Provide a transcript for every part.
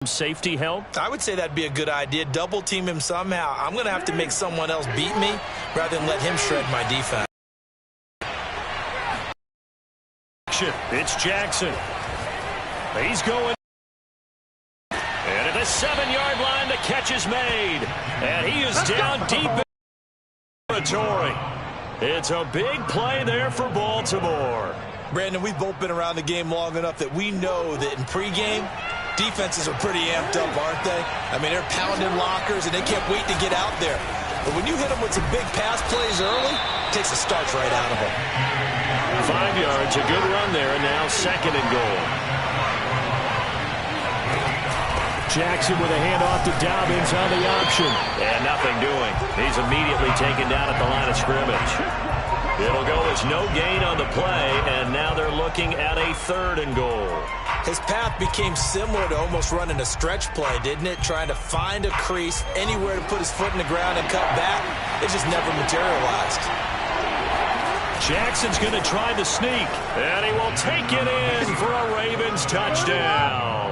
Safety help? I would say that'd be a good idea. Double team him somehow. I'm going to have to make someone else beat me rather than let him shred my defense. It's Jackson. He's going. And at the 7-yard line, the catch is made. And he is down deep in the territory. It's a big play there for Baltimore. Brandon, we've both been around the game long enough that we know that in pregame, defenses are pretty amped up, aren't they? I mean, they're pounding lockers, and they can't wait to get out there. But when you hit them with some big pass plays early, it takes the starch right out of them. 5 yards, a good run there, and now 2nd and goal. Jackson with a handoff to Dobbins on the option. And nothing doing. He's immediately taken down at the line of scrimmage. It'll go as no gain on the play, and now they're looking at a 3rd and goal. His path became similar to almost running a stretch play, didn't it? Trying to find a crease, anywhere to put his foot in the ground and cut back. It just never materialized. Jackson's going to try the sneak, and he will take it in for a Ravens touchdown.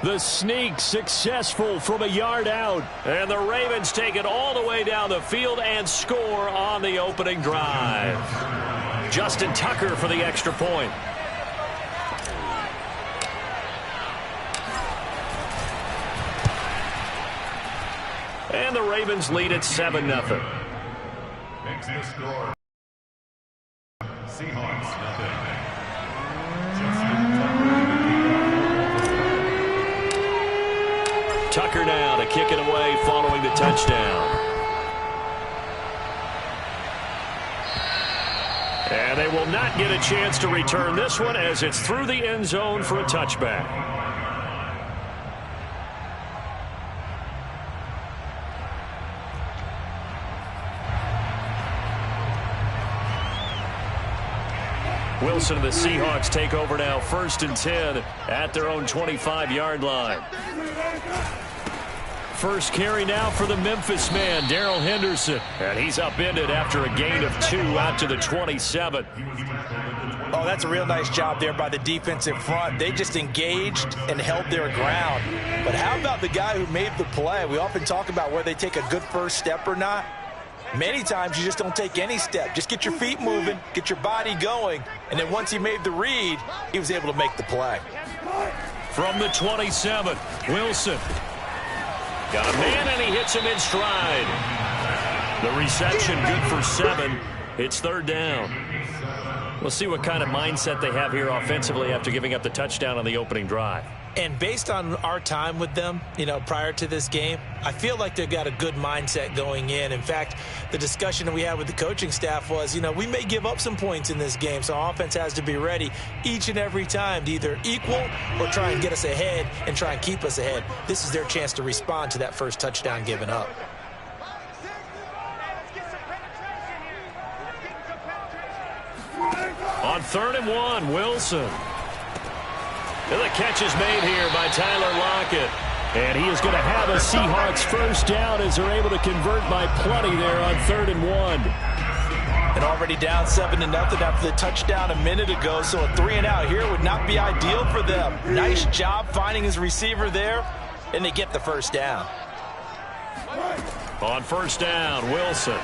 The sneak successful from a yard out, and the Ravens take it all the way down the field and score on the opening drive. Justin Tucker for the extra point. And the Ravens lead at 7-0. Makes the score. Seahawks, nothing. Justin Tucker now to kick it away following the touchdown. And they will not get a chance to return this one as it's through the end zone for a touchback. Wilson and the Seahawks take over now, 1st and 10 at their own 25-yard line. First carry now for the Memphis man, Darrell Henderson. And he's upended after a gain of 2 out to the 27. Oh, that's a real nice job there by the defensive front. They just engaged and held their ground. But how about the guy who made the play? We often talk about whether they take a good first step or not. Many times you just don't take any step. Just get your feet moving, get your body going, and then once he made the read, he was able to make the play. From the 27, Wilson. Got a man, and he hits him in stride. The reception good for 7. It's 3rd down. We'll see what kind of mindset they have here offensively after giving up the touchdown on the opening drive. And based on our time with them, prior to this game, I feel like they've got a good mindset going in. In fact, the discussion that we had with the coaching staff was, we may give up some points in this game, so our offense has to be ready each and every time to either equal or try and get us ahead and try and keep us ahead. This is their chance to respond to that first touchdown given up. On 3rd and 1, Wilson. And the catch is made here by Tyler Lockett. And he is going to have a Seahawks first down as they're able to convert by plenty there on 3rd and 1. And already down 7-0 after the touchdown a minute ago, so a 3-and-out here would not be ideal for them. Nice job finding his receiver there, and they get the first down. On 1st down, Wilson.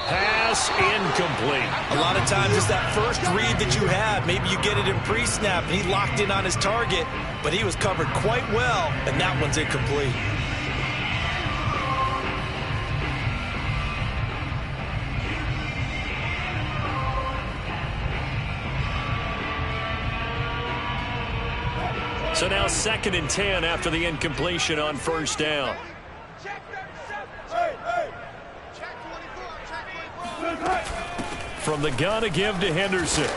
Pass incomplete. A lot of times it's that first read that you have. Maybe you get it in pre-snap, and he locked in on his target, but he was covered quite well, and that one's incomplete. So now 2nd and 10 after the incompletion on 1st down. From the gun to give to Henderson.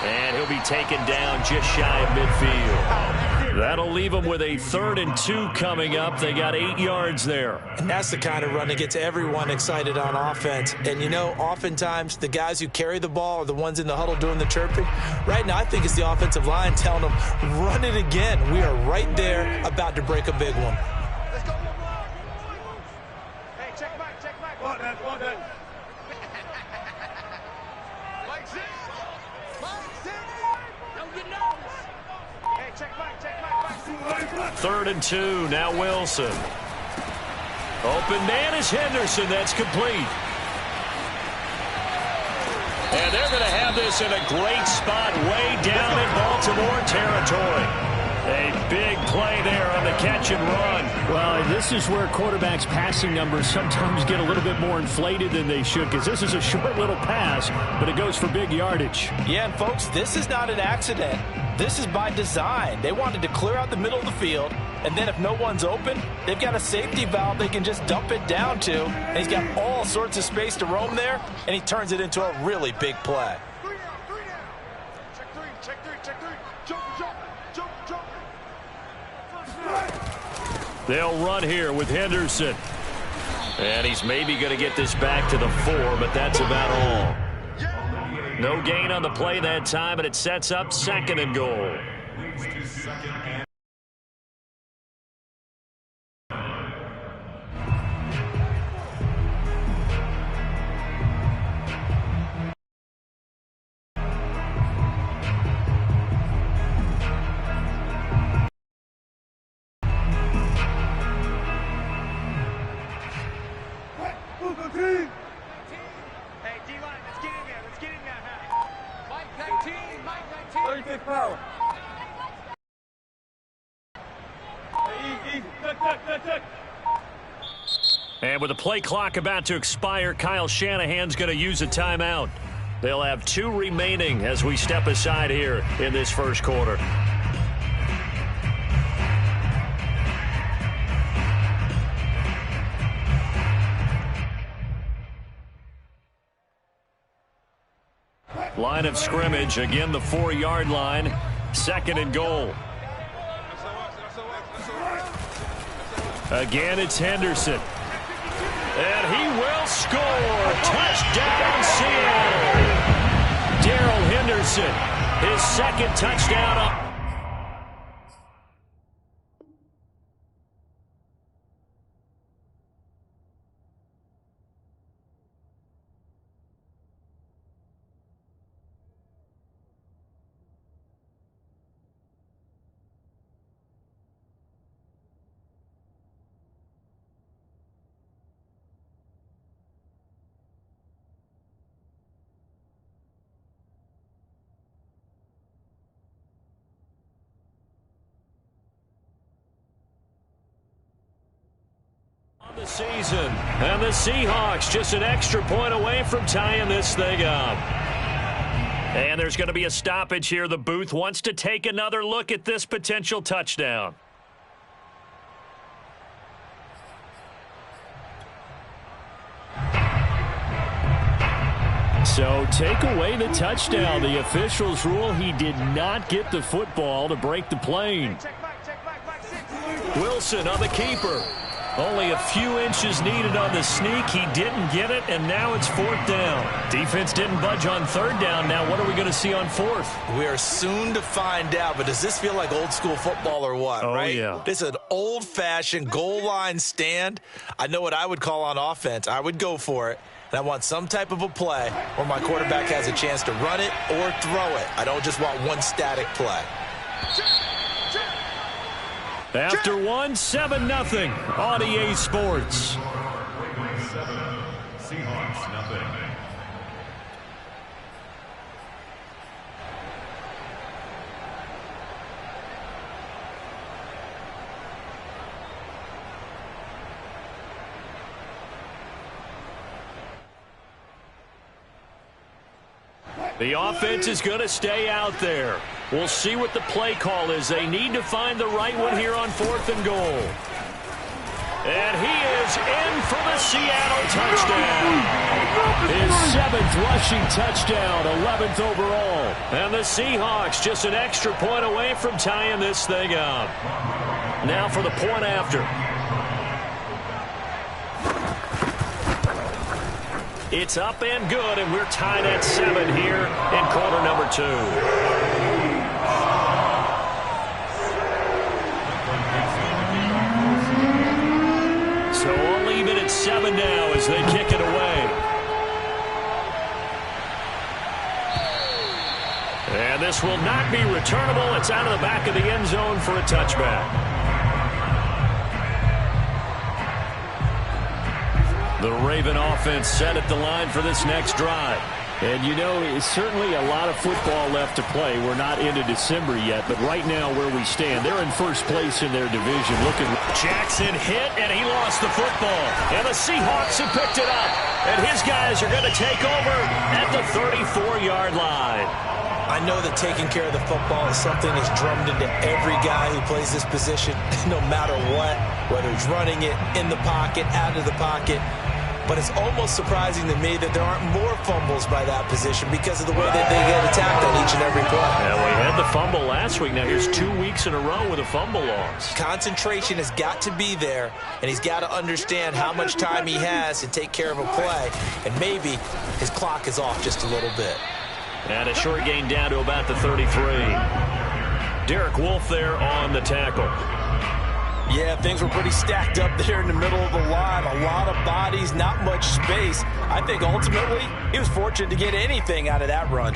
And he'll be taken down just shy of midfield. That'll leave them with a 3rd and 2 coming up. They got 8 yards there. And that's the kind of run that gets everyone excited on offense. And, oftentimes the guys who carry the ball are the ones in the huddle doing the chirping. Right now, I think it's the offensive line telling them, run it again. We are right there about to break a big one. Hey, check back. Well done. Check back. 3rd and 2. Now Wilson. Open man is Henderson. That's complete. And they're going to have this in a great spot way down in Baltimore territory. A big play there on the catch and run. Well, this is where quarterbacks' passing numbers sometimes get a little bit more inflated than they should, because this is a short little pass, but it goes for big yardage. Yeah, and folks, this is not an accident. This is by design. They wanted to clear out the middle of the field, and then if no one's open, they've got a safety valve they can just dump it down to, and he's got all sorts of space to roam there, and he turns it into a really big play. They'll run here with Henderson. And he's maybe going to get this back to the 4, but that's about all. No gain on the play that time, and it sets up 2nd and goal. Hey, D-line, let's get in there. Let's get in there now. Mike 19, Mike 19. 36 power. And with the play clock about to expire, Kyle Shanahan's going to use a timeout. They'll have 2 remaining as we step aside here in this first quarter. Line of scrimmage, again the 4-yard line, 2nd and goal. Again, it's Henderson. And he will score. Touchdown, Seattle. Darrell Henderson, his 2nd touchdown. The season, and the Seahawks just an extra point away from tying this thing up. And there's going to be a stoppage here. The booth wants to take another look at this potential touchdown. So take away the touchdown. The officials rule he did not get the football to break the plane. Wilson on the keeper. Only a few inches needed on the sneak. He didn't get it, and now it's 4th down. Defense didn't budge on 3rd down. Now what are we going to see on 4th? We are soon to find out, but does this feel like old school football or what, right? Yeah. This is an old-fashioned goal line stand. I know what I would call on offense. I would go for it, and I want some type of a play where my quarterback has a chance to run it or throw it. I don't just want one static play. After 1, 7-0 on EA Sports. Seahawks, nothing. The offense is going to stay out there. We'll see what the play call is. They need to find the right one here on 4th and goal. And he is in for the Seattle touchdown. His 7th rushing touchdown, 11th overall. And the Seahawks just an extra point away from tying this thing up. Now for the point after. It's up and good, and we're tied at 7 here in quarter number 2. So all even at 7 now as they kick it away. And this will not be returnable. It's out of the back of the end zone for a touchback. Raven offense set at the line for this next drive. And, you know, it's certainly a lot of football left to play. We're not into December yet, but right now where we stand, they're in first place in their division. Jackson hit, and he lost the football. And the Seahawks have picked it up. And his guys are going to take over at the 34-yard line. I know that taking care of the football is something that's drummed into every guy who plays this position, no matter what, whether he's running it, in the pocket, out of the pocket. But it's almost surprising to me that there aren't more fumbles by that position because of the way that they get attacked on each and every play. And we had the fumble last week. Now here's 2 weeks in a row with a fumble loss. Concentration has got to be there, and he's got to understand how much time he has to take care of a play. And maybe his clock is off just a little bit. And a short gain down to about the 33. Derek Wolfe there on the tackle. Yeah, things were pretty stacked up there in the middle of the line. A lot of bodies, not much space. I think ultimately he was fortunate to get anything out of that run.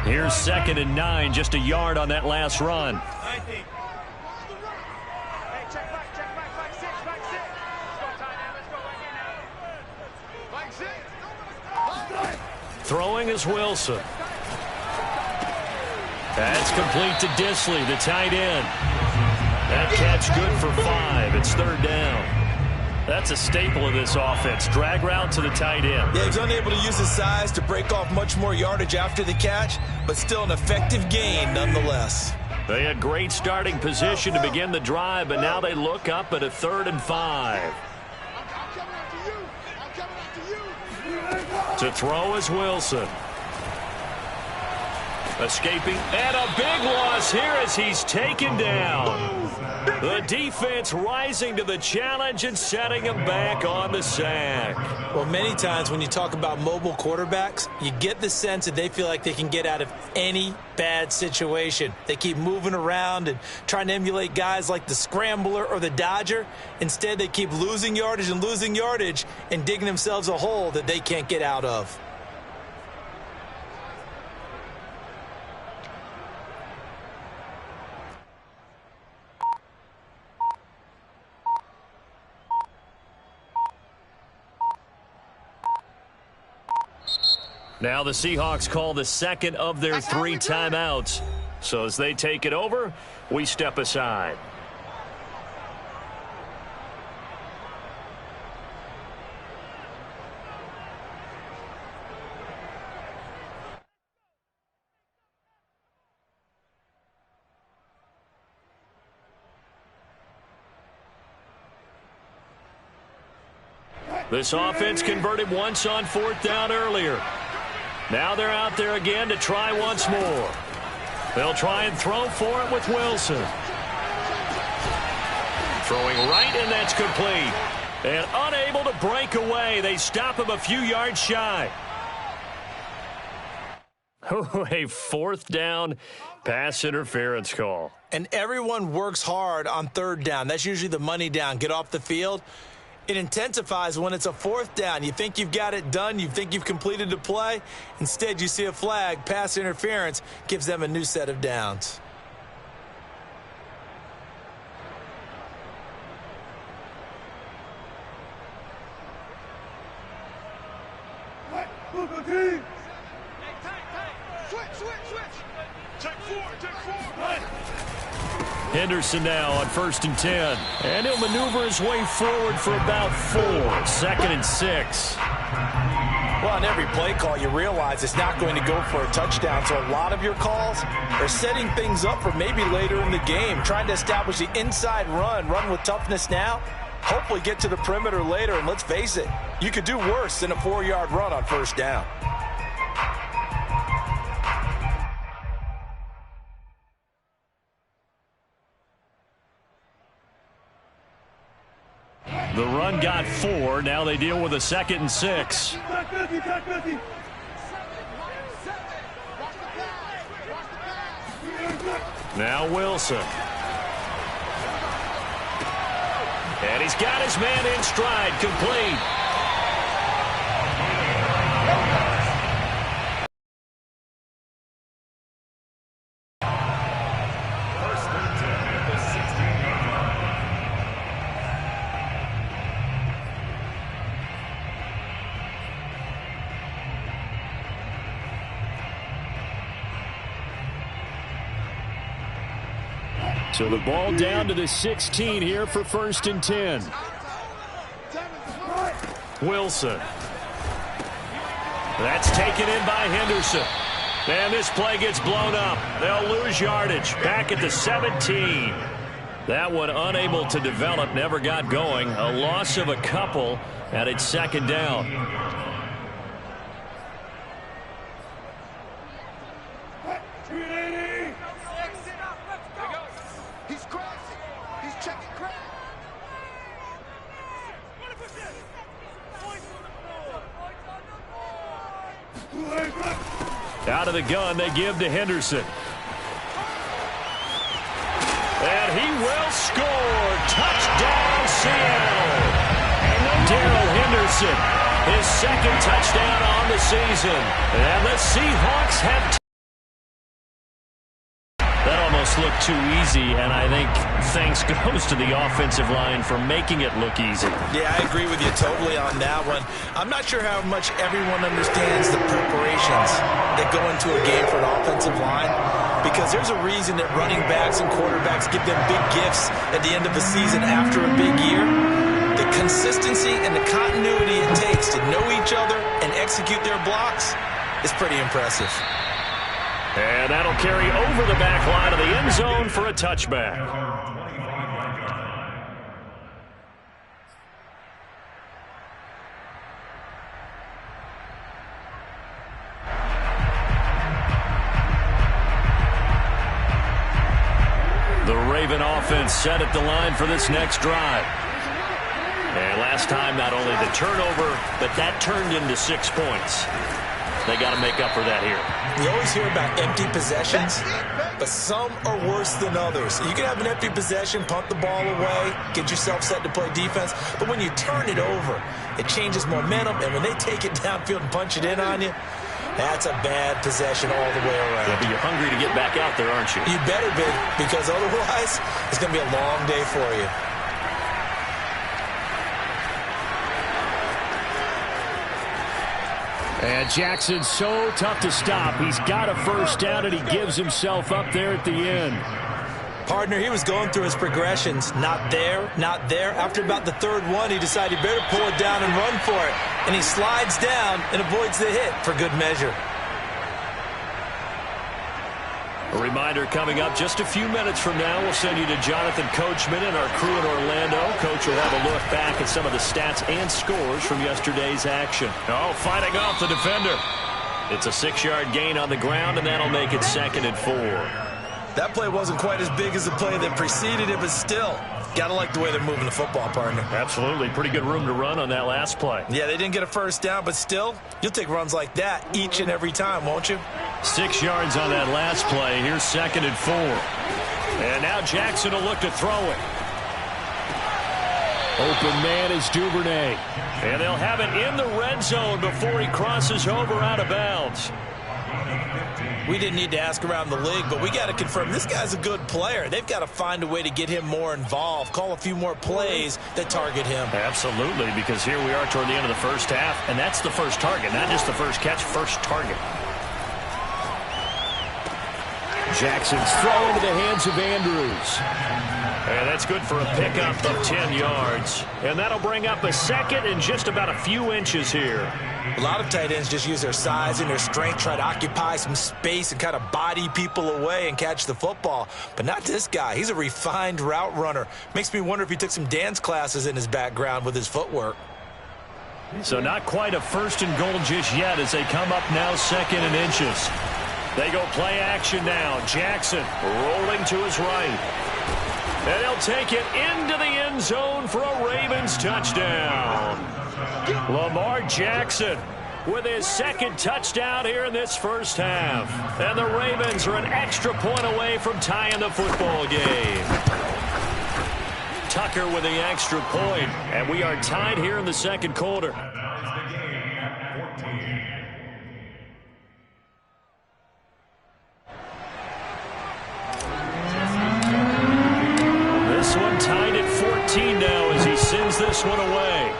Here's 2nd and 9, just a yard on that last run. Hey, check back, back six. Let's go, Tynan, let's go right here now. Back six. Throwing is Wilson. That's complete to Disley, the tight end. That catch good for 5. It's 3rd down. That's a staple of this offense. Drag route to the tight end. Yeah, he's unable to use his size to break off much more yardage after the catch, but still an effective gain nonetheless. They had great starting position to begin the drive, but now they look up at a 3rd and 5. To throw is Wilson. Escaping, and a big loss here as he's taken down. The defense rising to the challenge and setting him back on the sack. Well, many times when you talk about mobile quarterbacks, you get the sense that they feel like they can get out of any bad situation. They keep moving around and trying to emulate guys like the Scrambler or the Dodger. Instead, they keep losing yardage and digging themselves a hole that they can't get out of. Now the Seahawks call the 2nd of their 3 timeouts. So as they take it over, we step aside. This offense converted once on 4th down earlier. Now they're out there again to try once more. They'll try and throw for it with Wilson. Throwing right, and that's complete. And unable to break away. They stop him a few yards shy. Oh, a 4th down pass interference call. And everyone works hard on 3rd down. That's usually the money down. Get off the field. It intensifies when it's a 4th down. You think you've got it done. You think you've completed the play. Instead, you see a flag. Pass interference gives them a new set of downs. Henderson now on 1st and 10. And he'll maneuver his way forward for about 4. 2nd and 6. Well, on every play call, you realize it's not going to go for a touchdown. So a lot of your calls are setting things up for maybe later in the game, trying to establish the inside run with toughness now, hopefully get to the perimeter later. And let's face it, you could do worse than a 4-yard run on 1st down. The run got 4. Now they deal with a 2nd and 6. Now Wilson. And he's got his man in stride, complete. So the ball down to the 16 here for 1st and 10. Wilson. That's taken in by Henderson. And this play gets blown up. They'll lose yardage. Back at the 17. That one unable to develop, never got going. A loss of a couple, and it's 2nd down. He's crossing. He's checking crack. Out of the gun, they give to Henderson. And he will score. Touchdown, Seattle. Darrell Henderson, his 2nd touchdown on the season. And the Seahawks have... That almost looked too easy, and I think thanks goes to the offensive line for making it look easy. Yeah, I agree with you totally on that one. I'm not sure how much everyone understands the preparations that go into a game for an offensive line, because there's a reason that running backs and quarterbacks give them big gifts at the end of the season after a big year. The consistency and the continuity it takes to know each other and execute their blocks is pretty impressive. And that'll carry over the back line of the end zone for a touchback. The Raven offense set at the line for this next drive. And last time, not only the turnover, but that turned into 6 points. They got to make up for that here. You always hear about empty possessions, but some are worse than others. You can have an empty possession, punt the ball away, get yourself set to play defense, but when you turn it over, it changes momentum, and when they take it downfield and punch it in on you, that's a bad possession all the way around. Yeah, but you're hungry to get back out there, aren't you? You better be, because otherwise, it's going to be a long day for you. And Jackson's so tough to stop. He's got a 1st down, and he gives himself up there at the end. Partner, he was going through his progressions. Not there, not there. After about the 3rd one, he decided he better pull it down and run for it. And he slides down and avoids the hit for good measure. A reminder coming up just a few minutes from now. We'll send you to Jonathan Coachman and our crew in Orlando. Coach will have a look back at some of the stats and scores from yesterday's action. Oh, fighting off the defender. It's a 6-yard gain on the ground, and that'll make it 2nd and 4. That play wasn't quite as big as the play that preceded it, but still, gotta like the way they're moving the football, partner. Absolutely. Pretty good room to run on that last play. Yeah, they didn't get a 1st down, but still, you'll take runs like that each and every time, won't you? 6 yards on that last play. Here's 2nd and 4. And now Jackson will look to throw it. Open man is Duvernay. And they'll have it in the red zone before he crosses over out of bounds. We didn't need to ask around the league, but we got to confirm this guy's a good player. They've got to find a way to get him more involved, call a few more plays that target him. Absolutely, because here we are toward the end of the 1st half, and that's the first target, not just the first catch, first target. Jackson's throw into the hands of Andrews. And that's good for a pickup of 10 yards. And that'll bring up a 2nd and just about a few inches here. A lot of tight ends just use their size and their strength, try to occupy some space and kind of body people away and catch the football. But not this guy. He's a refined route runner. Makes me wonder if he took some dance classes in his background with his footwork. So not quite a 1st and goal just yet as they come up now 2nd and inches. They go play action now. Jackson rolling to his right. And he'll take it into the end zone for a Ravens touchdown. Lamar Jackson with his 2nd touchdown here in this 1st half. And the Ravens are an extra point away from tying the football game. Tucker with the extra point, and we are tied here in the 2nd quarter. This one tied at 14 now as he sends this one away.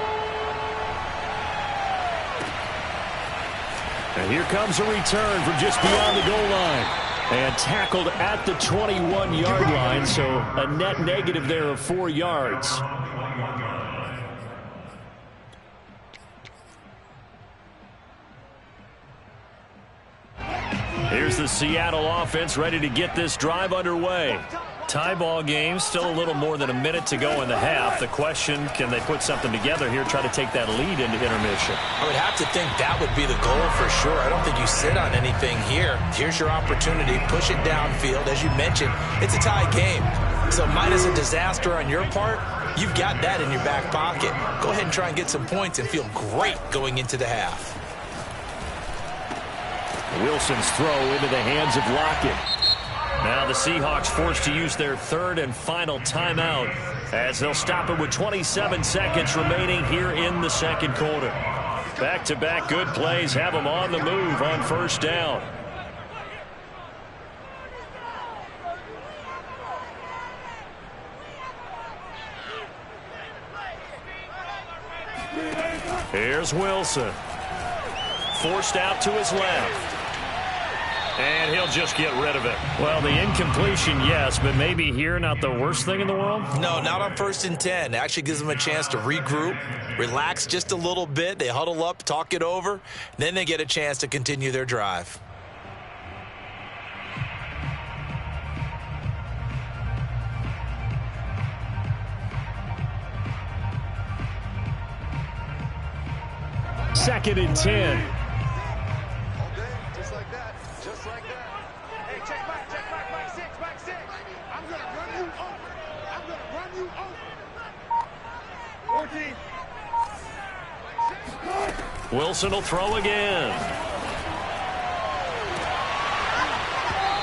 And here comes a return from just beyond the goal line. And tackled at the 21-yard line, so a net negative there of 4 yards. Here's the Seattle offense ready to get this drive underway. Tie ball game, still a little more than a minute to go in the half. The question, can they put something together here, try to take that lead into intermission? I would have to think that would be the goal for sure. I don't think you sit on anything here. Here's your opportunity. Push it downfield. As you mentioned, it's a tie game. So minus a disaster on your part, you've got that in your back pocket. Go ahead and try and get some points and feel great going into the half. Wilson's throw into the hands of Lockett. Now the Seahawks forced to use their third and final timeout as they'll stop it with 27 seconds remaining here in the second quarter. Back-to-back good plays have them on the move on first down. Here's Wilson. Forced out to his left. And he'll just get rid of it. Well, the incompletion, yes, but maybe here not the worst thing in the world? No, not on 1st and 10. It actually gives them a chance to regroup, relax just a little bit. They huddle up, talk it over. Then they get a chance to continue their drive. Second and 10. Wilson will throw again.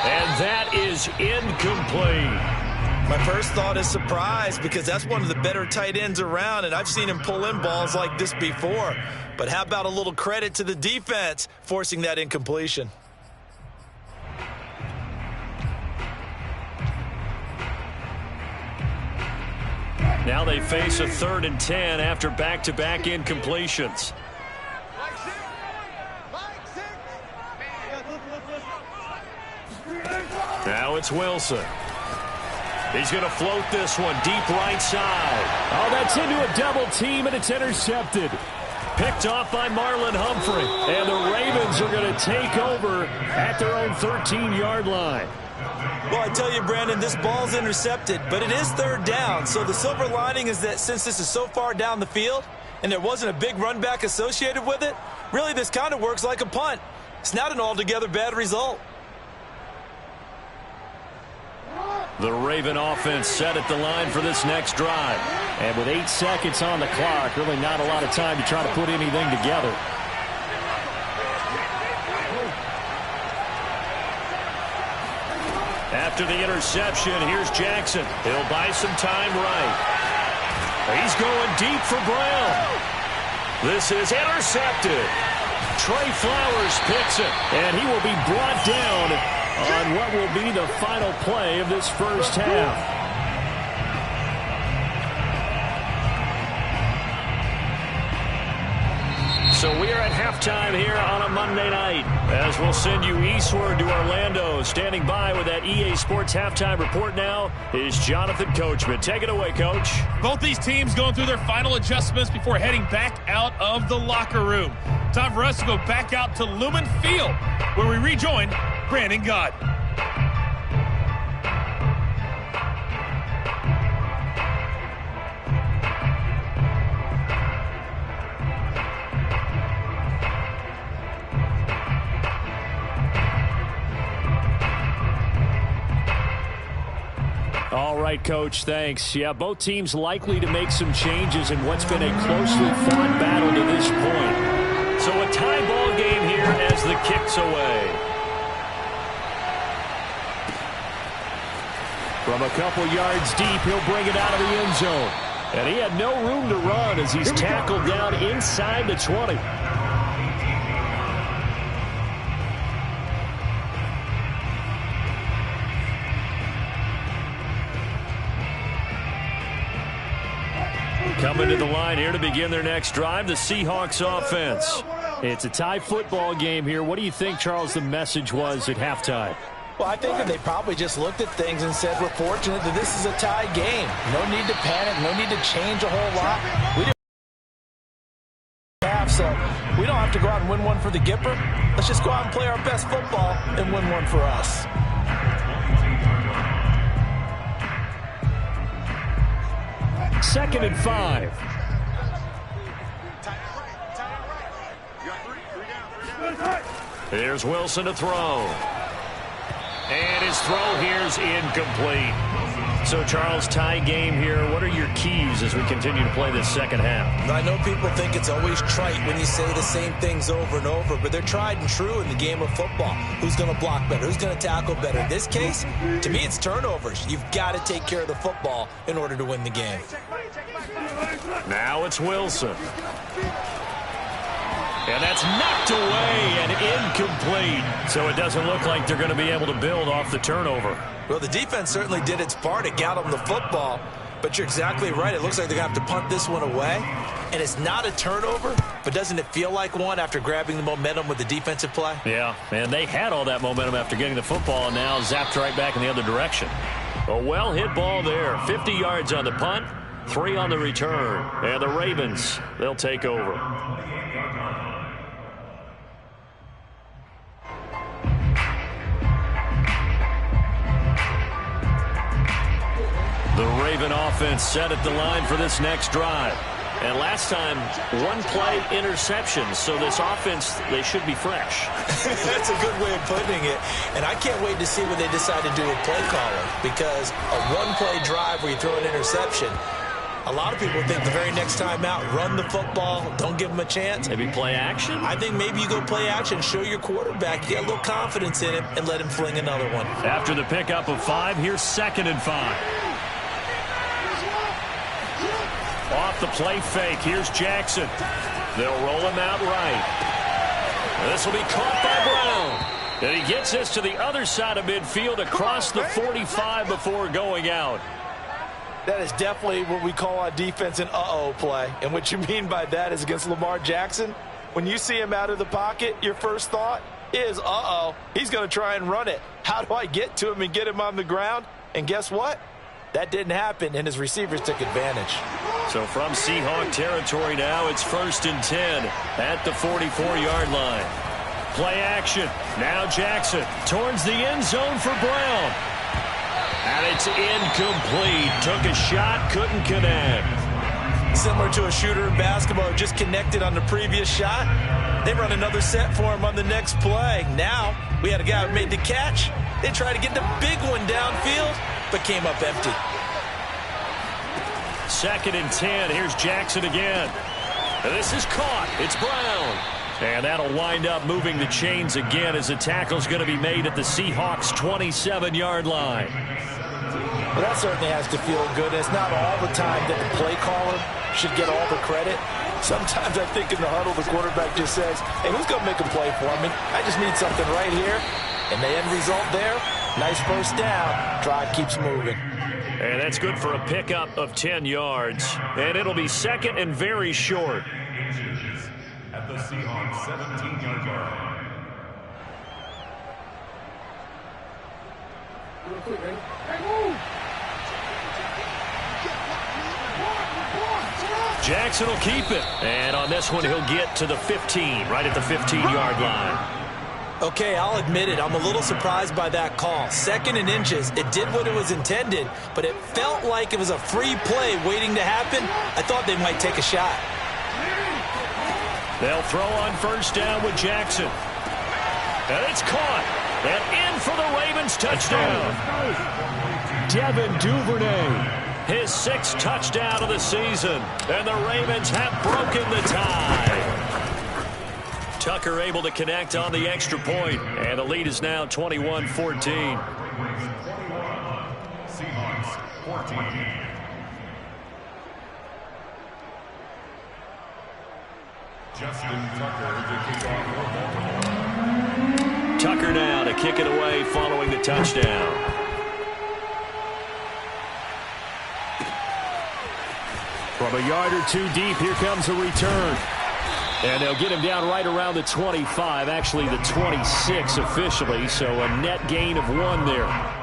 And that is incomplete. My first thought is surprise because that's one of the better tight ends around, and I've seen him pull in balls like this before. But how about a little credit to the defense forcing that incompletion? Now they face a 3rd and 10 after back-to-back incompletions. Now it's Wilson. He's going to float this one deep right side. Oh, that's into a double team, and it's intercepted. Picked off by Marlon Humphrey. And the Ravens are going to take over at their own 13-yard line. Well, I tell you, Brandon, this ball's intercepted, but it is 3rd down. So the silver lining is that since this is so far down the field and there wasn't a big run back associated with it, really this kind of works like a punt. It's not an altogether bad result. The Raven offense set at the line for this next drive. And with 8 seconds on the clock, really not a lot of time to try to put anything together. After the interception, here's Jackson. He'll buy some time right. He's going deep for Brown. This is intercepted. Trey Flowers picks it, and he will be brought down on what will be the final play of this first half. So we are at halftime here on a Monday night as we'll send you eastward to Orlando. Standing by with that EA Sports halftime report now is Jonathan Coachman. Take it away, Coach. Both these teams going through their final adjustments before heading back out of the locker room. Time for us to go back out to Lumen Field where we rejoin Brandon Gott. All right, Coach, thanks. Yeah, both teams likely to make some changes in what's been a closely fought battle to this point. So a tie ball game here as the kick's away. From a couple yards deep, he'll bring it out of the end zone. And he had no room to run as he's tackled down inside the 20. Coming to the line here to begin their next drive, the Seahawks offense. It's a tie football game here. What do you think, Charles, the message was at halftime? Well, I think that they probably just looked at things and said, we're fortunate that this is a tie game. No need to panic, no need to change a whole lot. We didn't have, so we don't have to go out and win one for the Gipper. Let's just go out and play our best football and win one for us. Second and 5. Here's Wilson to throw. And his throw here's incomplete. So, Charles, tie game here. What are your keys as we continue to play this second half? I know people think it's always trite when you say the same things over and over, but they're tried and true in the game of football. Who's going to block better? Who's going to tackle better? In this case, to me, it's turnovers. You've got to take care of the football in order to win the game. Now it's Wilson. And that's knocked away and incomplete. So it doesn't look like they're going to be able to build off the turnover. Well, the defense certainly did its part. It got them the football. But you're exactly right. It looks like they're going to have to punt this one away. And it's not a turnover, but doesn't it feel like one after grabbing the momentum with the defensive play? Yeah, and they had all that momentum after getting the football and now zapped right back in the other direction. A well-hit ball there. 50 yards on the punt, 3 on the return. And the Ravens, they'll take over. The Raven offense set at the line for this next drive. And last time, one play interception. So this offense, they should be fresh. That's a good way of putting it. And I can't wait to see what they decide to do with play calling. Because a one-play drive where you throw an interception, a lot of people think the very next time out, run the football, don't give them a chance. Maybe play action? I think maybe you go play action, show your quarterback, you get a little confidence in him, and let him fling another one. After the pickup of 5, here's 2nd and 5. Off the play fake, here's Jackson. They'll roll him out right. This will be caught by Brown. And he gets this to the other side of midfield across the 45 before going out. That is definitely what we call on defense an uh-oh play. And what you mean by that is against Lamar Jackson, when you see him out of the pocket, your first thought is, uh-oh, he's going to try and run it. How do I get to him and get him on the ground? And guess what? That didn't happen, and his receivers took advantage. So from Seahawk territory now, it's 1st and 10 at the 44-yard line. Play action. Now Jackson towards the end zone for Brown. And it's incomplete. Took a shot, couldn't connect. Similar to a shooter in basketball who just connected on the previous shot. They run another set for him on the next play. Now we had a guy who made the catch. They tried to get the big one downfield, but came up empty. 2nd and 10. Here's Jackson again. And this is caught. It's Brown. And that'll wind up moving the chains again as the tackle's going to be made at the Seahawks' 27-yard line. Well, that certainly has to feel good. It's not all the time that the play caller should get all the credit. Sometimes I think in the huddle, the quarterback just says, hey, who's going to make a play for me? I just need something right here. And the end result there, nice first down. Drive keeps moving. And that's good for a pickup of 10 yards. And it'll be 2nd and very short. At the Seahawks 17-yard line. Jackson will keep it. And on this one, he'll get to the 15, right at the 15-yard line. Okay, I'll admit it. I'm a little surprised by that call. 2nd and inches. It did what it was intended, but it felt like it was a free play waiting to happen. I thought they might take a shot. They'll throw on 1st down with Jackson. And it's caught. And in for the Ravens touchdown. Devin Duvernay. His 6th touchdown of the season. And the Ravens have broken the tie. Tucker able to connect on the extra point. And the lead is now 21-14. Seahawks 14. Justin Tucker to kick off for Baltimore. Tucker now to kick it away following the touchdown. From a yard or two deep, here comes a return. And they'll get him down right around the 25, actually the 26 officially, so a net gain of 1 there.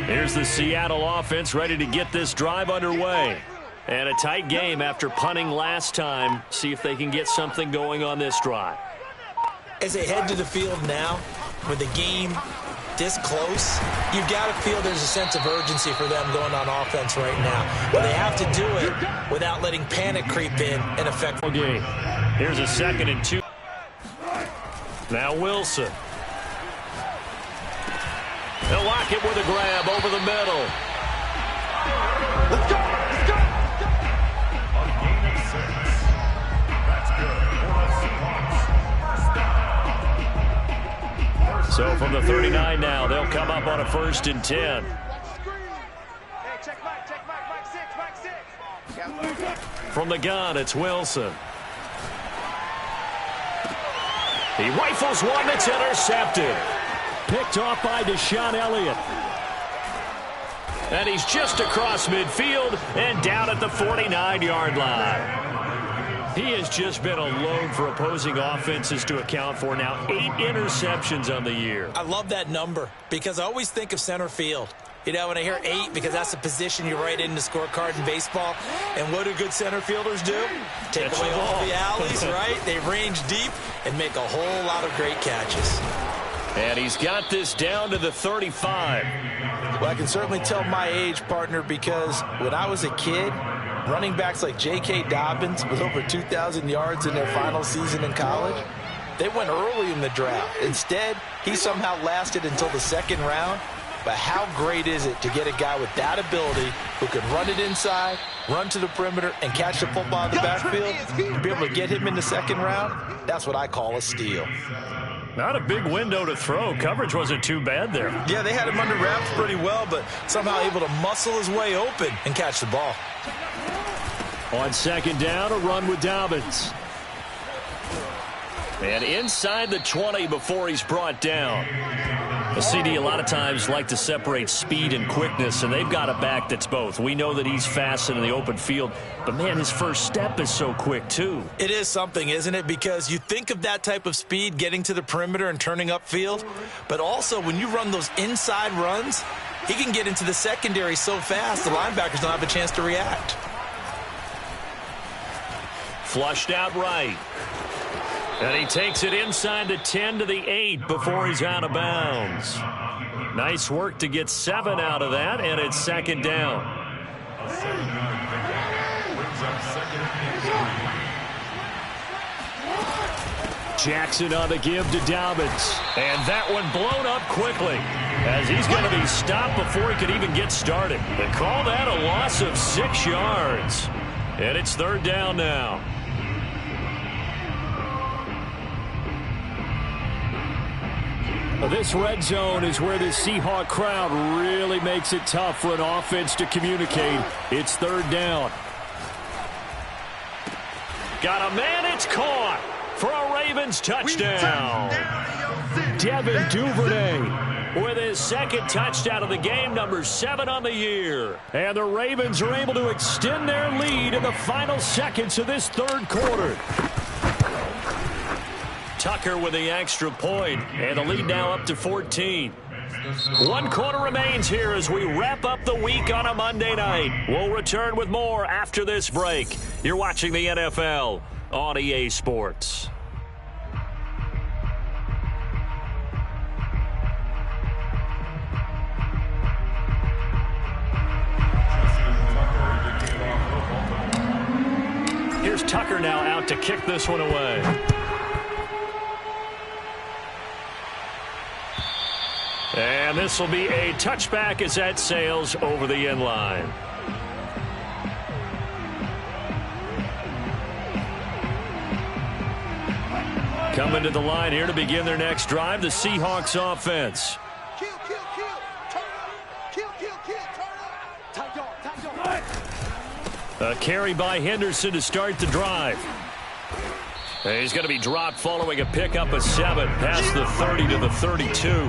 Here's the Seattle offense ready to get this drive underway. And a tight game after punting last time. See if they can get something going on this drive. As they head to the field now, with the game this close, you've got to feel there's a sense of urgency for them going on offense right now. But they have to do it without letting panic creep in and affect the game. Here's a 2nd and 2. Now Wilson. He'll lock it with a grab over the middle. Let's go! Let's go! A gain of 6. That's good for the Seahawks. First down. So from the 39 now, they'll come up on a 1st and 10. Hey, check Mike 6. From the gun, it's Wilson. He rifles one that's intercepted. Picked off by Deshaun Elliott. And he's just across midfield and down at the 49-yard line. He has just been a load for opposing offenses to account for now. 8 interceptions on the year. I love that number because I always think of center field. You know, when I hear 8, because that's a position you write in the scorecard in baseball. And what do good center fielders do? Take away all the alleys, right? They range deep and make a whole lot of great catches. And he's got this down to the 35. Well, I can certainly tell my age, partner, because when I was a kid, running backs like J.K. Dobbins with over 2,000 yards in their final season in college, they went early in the draft. Instead, he somehow lasted until the 2nd round. But how great is it to get a guy with that ability who can run it inside, run to the perimeter, and catch the football in the backfield? To be able to get him in the 2nd round, that's what I call a steal. Not a big window to throw. Coverage wasn't too bad there. Yeah, they had him under wraps pretty well, but somehow able to muscle his way open and catch the ball. On 2nd down, a run with Dobbins. And inside the 20 before he's brought down. The CD a lot of times like to separate speed and quickness, and they've got a back that's both. We know that he's fast in the open field, but, man, his first step is so quick, too. It is something, isn't it? Because you think of that type of speed getting to the perimeter and turning upfield, but also when you run those inside runs, he can get into the secondary so fast the linebackers don't have a chance to react. Flushed out right. And he takes it inside the 10 to the 8 before he's out of bounds. Nice work to get 7 out of that, and it's second down. A 7-yard pickup brings up second and 3. Jackson on the give to Dobbins. And that one blown up quickly as he's going to be stopped before he could even get started. They call that a loss of 6 yards. And it's third down now. This red zone is where the Seahawk crowd really makes it tough for an offense to communicate. It's third down. Got a man, it's caught for a Ravens touchdown. Devin Duvernay with his second touchdown of the game, number 7 on the year. And the Ravens are able to extend their lead in the final seconds of this third quarter. Tucker with the extra point, and the lead now up to 14. 1 quarter remains here as we wrap up the week on a Monday night. We'll return with more after this break. You're watching the NFL on EA Sports. Here's Tucker now out to kick this one away. And this will be a touchback as that sails over the end line. Coming to the line here to begin their next drive, the Seahawks offense. Kill, kill, kill. Turn up. Kill, kill, kill. Turn up. Tight dog, tight dog. A carry by Henderson to start the drive. And he's going to be dropped following a pickup of 7 past the 30 to the 32.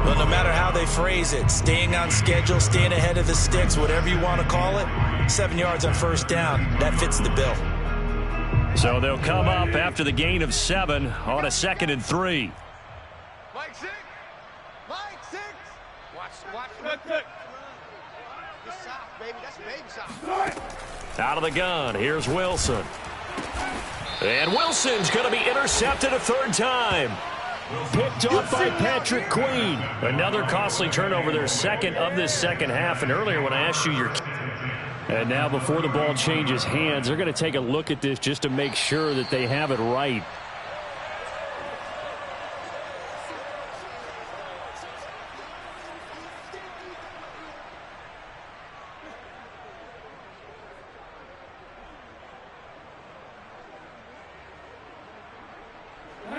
Well, no matter how they phrase it, staying on schedule, staying ahead of the sticks, whatever you want to call it, 7 yards on first down, that fits the bill. So they'll come up after the gain of 7 on a 2nd and 3. Mike 6. Mike 6. Watch. Good. Good soft, baby. That's baby soft. Out of the gun, here's Wilson. And Wilson's going to be intercepted a third time. Picked up by Patrick Queen. Another costly turnover, their second of this second half. And earlier when I asked you your... And now before the ball changes hands, they're going to take a look at this just to make sure that they have it right.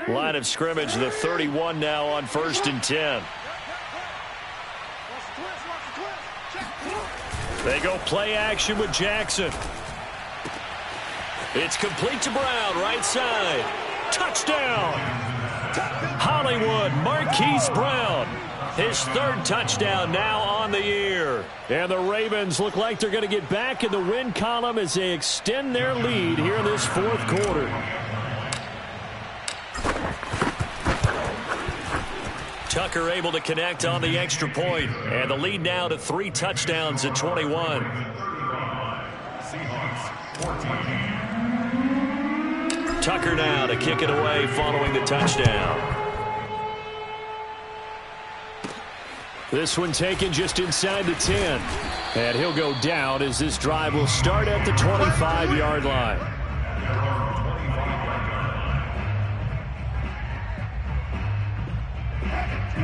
Line of scrimmage, the 31 now on 1st and 10. They go play action with Jackson. It's complete to Brown, right side. Touchdown! Hollywood, Marquise Brown. His 3rd touchdown now on the year. And the Ravens look like they're going to get back in the win column as they extend their lead here in this 4th quarter. Tucker able to connect on the extra point, and the lead now to 3 touchdowns at 21. Tucker now to kick it away following the touchdown. This one taken just inside the 10, and he'll go down as this drive will start at the 25-yard line.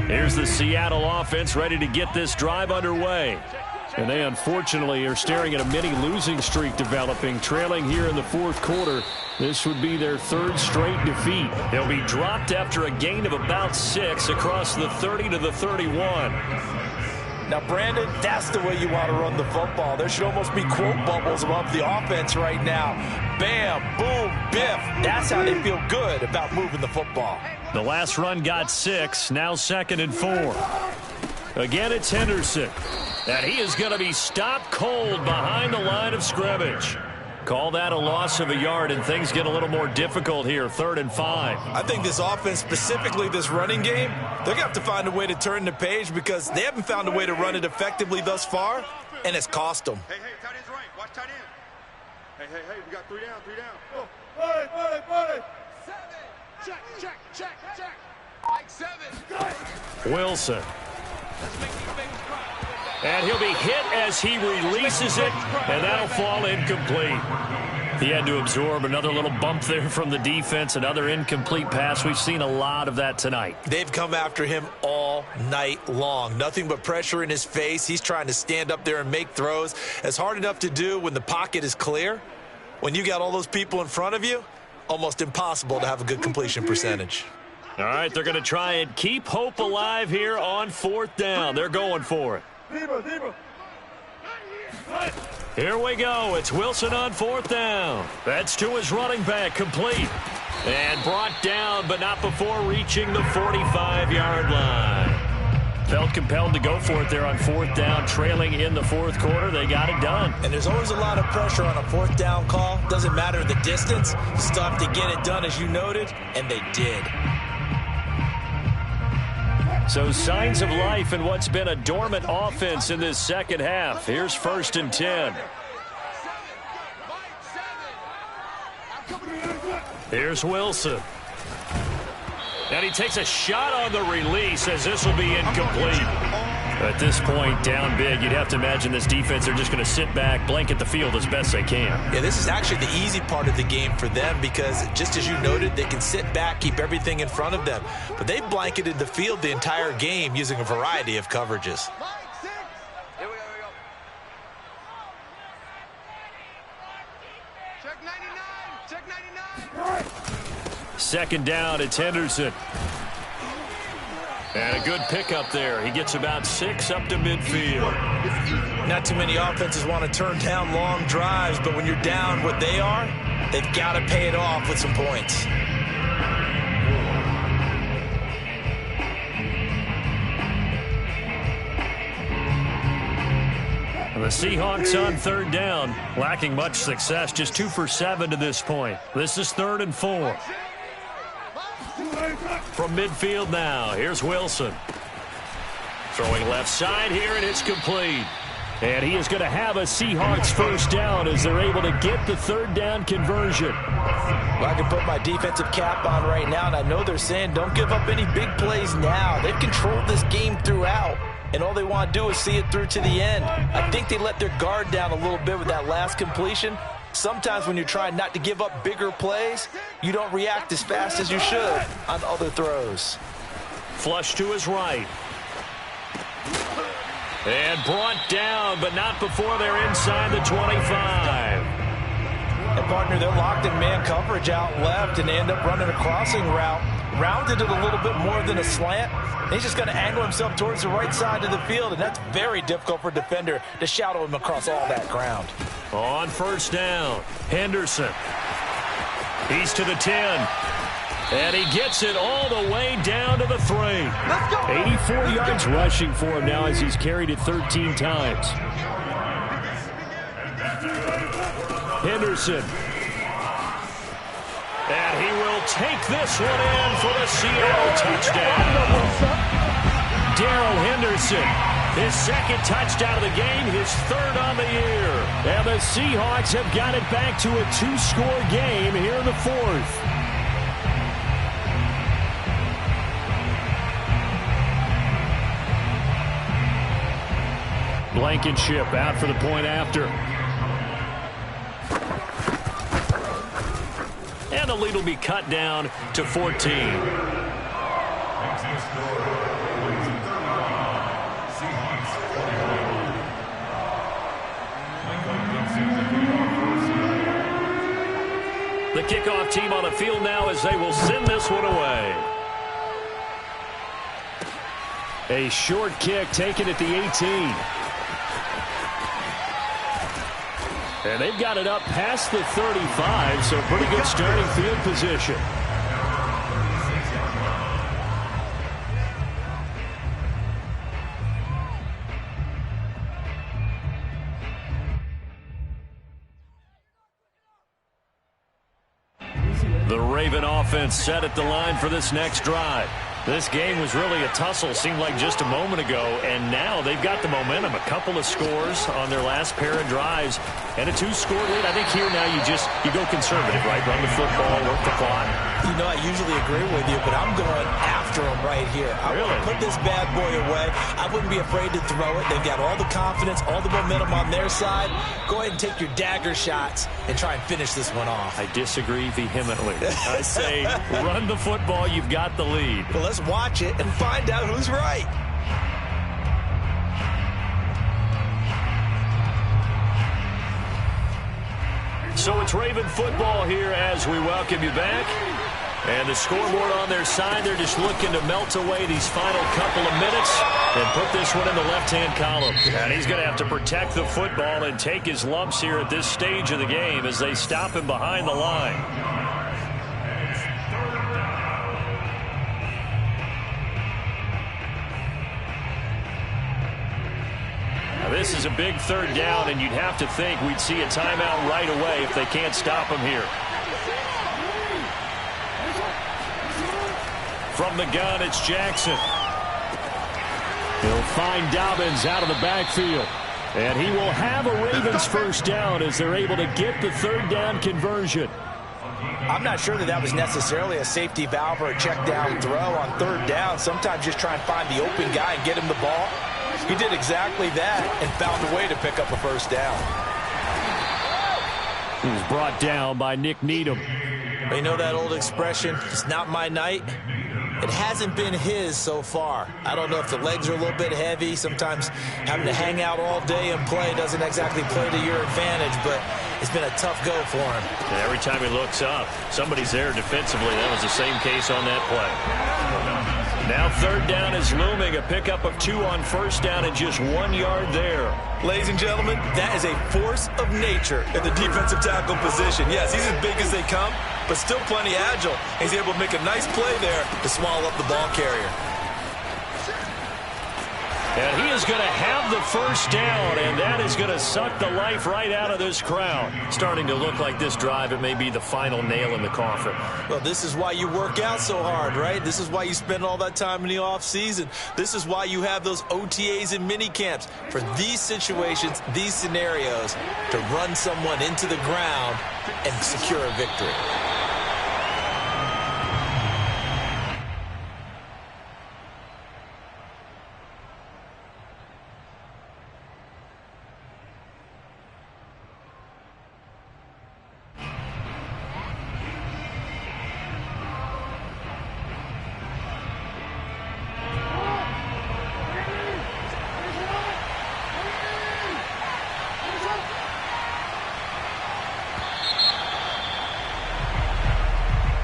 Here's the Seattle offense ready to get this drive underway. And they unfortunately are staring at a mini losing streak developing, trailing here in the 4th quarter. This would be their 3rd straight defeat. They'll be dropped after a gain of about 6 across the 30 to the 31. Now, Brandon, that's the way you want to run the football. There should almost be quote bubbles above the offense right now. Bam, boom, biff. That's how they feel good about moving the football. The last run got 6, now 2nd and 4. Again, it's Henderson. And he is going to be stopped cold behind the line of scrimmage. Call that a loss of a yard, and things get a little more difficult here, 3rd and 5. I think this offense, specifically this running game, they're going to have to find a way to turn the page because they haven't found a way to run it effectively thus far, and it's cost them. Hey, tight end's right. Watch tight end. Hey, we got 3 down, 3 down. Oh, buddy. 7. Check. Mike 7. Wilson. And he'll be hit as he releases it, and that'll fall incomplete. He had to absorb another little bump there from the defense, another incomplete pass. We've seen a lot of that tonight. They've come after him all night long. Nothing but pressure in his face. He's trying to stand up there and make throws. It's hard enough to do when the pocket is clear. When you got all those people in front of you, almost impossible to have a good completion percentage. All right, they're going to try and keep hope alive here on 4th down. They're going for it. Here we go. It's Wilson on 4th down. That's to his running back, complete. And brought down, but not before reaching the 45-yard line. Felt compelled to go for it there on 4th down, trailing in the 4th quarter. They got it done. And there's always a lot of pressure on a 4th down call. Doesn't matter the distance. You still have to get it done, as you noted, and they did. So signs of life in what's been a dormant offense in this second half. Here's 1st and 10. Here's Wilson. And he takes a shot on the release as this will be incomplete. At this point, down big, you'd have to imagine this defense, they're just going to sit back, blanket the field as best they can. Yeah, this is actually the easy part of the game for them because, just as you noted, they can sit back, keep everything in front of them. But they blanketed the field the entire game using a variety of coverages. Check 99. Check 99. 2nd down, it's Henderson. And a good pickup there. He gets about 6 up to midfield. Not too many offenses want to turn down long drives, but when you're down what they are, they've got to pay it off with some points. The Seahawks on 3rd down, lacking much success, just 2 for 7 to this point. This is 3rd and 4. From midfield now, here's Wilson. Throwing left side here, and it's complete. And he is going to have a Seahawks 1st down as they're able to get the 3rd down conversion. Well, I can put my defensive cap on right now, and I know they're saying don't give up any big plays now. They've controlled this game throughout, and all they want to do is see it through to the end. I think they let their guard down a little bit with that last completion. Sometimes when you're trying not to give up bigger plays, you don't react as fast as you should on other throws. Flush to his right. And brought down, but not before they're inside the 25. And, partner, they're locked in man coverage out left, and they end up running a crossing route. Rounded it a little bit more than a slant. He's just going to angle himself towards the right side of the field, and that's very difficult for a defender to shadow him across all that ground. On 1st down, Henderson. He's to the 10. And he gets it all the way down to the 3. 84 yards rushing for him now as he's carried it 13 times. Henderson. And he will take this one in for the Seattle touchdown. Darrell Henderson, his 2nd touchdown of the game, his 3rd on the year. And the Seahawks have got it back to a 2-score game here in the 4th. Blankenship out for the point after. And the lead will be cut down to 14. The kickoff team on the field now as they will send this one away. A short kick taken at the 18. And they've got it up past the 35, so pretty good starting field position. The Raven offense set at the line for this next drive. This game was really a tussle, seemed like just a moment ago, and now they've got the momentum. A couple of scores on their last pair of drives, and a 2-score lead. I think here now you go conservative, right? Run the football, work the clock. You know, I usually agree with you, but I'm going after him right here. I want to put this bad boy away. I wouldn't be afraid to throw it. They've got all the confidence, all the momentum on their side. Go ahead and take your dagger shots and try and finish this one off. I disagree vehemently. I say run the football. You've got the lead. Well, let's watch it and find out who's right. So it's Raven football here as we welcome you back. And the scoreboard on their side, they're just looking to melt away these final couple of minutes and put this one in the left-hand column. And he's going to have to protect the football and take his lumps here at this stage of the game as they stop him behind the line. This is a big third down, and you'd have to think we'd see a timeout right away if they can't stop him here. From the gun, it's Jackson. He'll find Dobbins out of the backfield. And he will have a Ravens first down as they're able to get the third down conversion. I'm not sure that was necessarily a safety valve or a check down throw on third down. Sometimes just try and find the open guy and get him the ball. He did exactly that and found a way to pick up a first down. He was brought down by Nick Needham. You know that old expression, it's not my night? It hasn't been his so far. I don't know if the legs are a little bit heavy. Sometimes having to hang out all day and play doesn't exactly play to your advantage, but it's been a tough go for him. And every time he looks up, somebody's there defensively. That was the same case on that play. Now third down is looming. A pickup of 2 on first down and just 1 yard there. Ladies and gentlemen, that is a force of nature at the defensive tackle position. Yes, he's as big as they come, but still plenty agile. He's able to make a nice play there to swallow up the ball carrier. And he is going to have the first down, and that is going to suck the life right out of this crowd. Starting to look like this drive, it may be the final nail in the coffin. Well, this is why you work out so hard, right? This is why you spend all that time in the offseason. This is why you have those OTAs and mini camps for these situations, these scenarios, to run someone into the ground and secure a victory.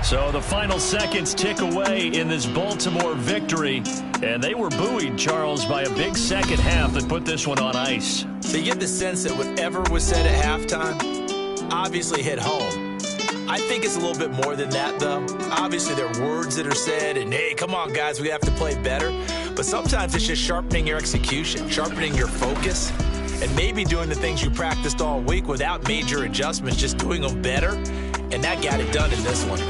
So the final seconds tick away in this Baltimore victory. And they were buoyed, Charles, by a big second half that put this one on ice. So you get the sense that whatever was said at halftime obviously hit home. I think it's a little bit more than that, though. Obviously, there are words that are said, and, hey, come on, guys, we have to play better. But sometimes it's just sharpening your execution, sharpening your focus, and maybe doing the things you practiced all week without major adjustments, just doing them better. And that got it done in this one.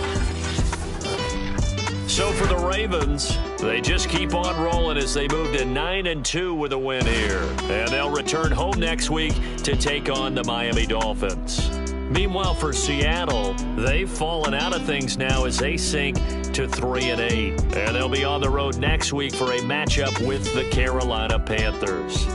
So for the Ravens, they just keep on rolling as they move to 9-2 with a win here. And they'll return home next week to take on the Miami Dolphins. Meanwhile, for Seattle, they've fallen out of things now as they sink to 3-8. And they'll be on the road next week for a matchup with the Carolina Panthers.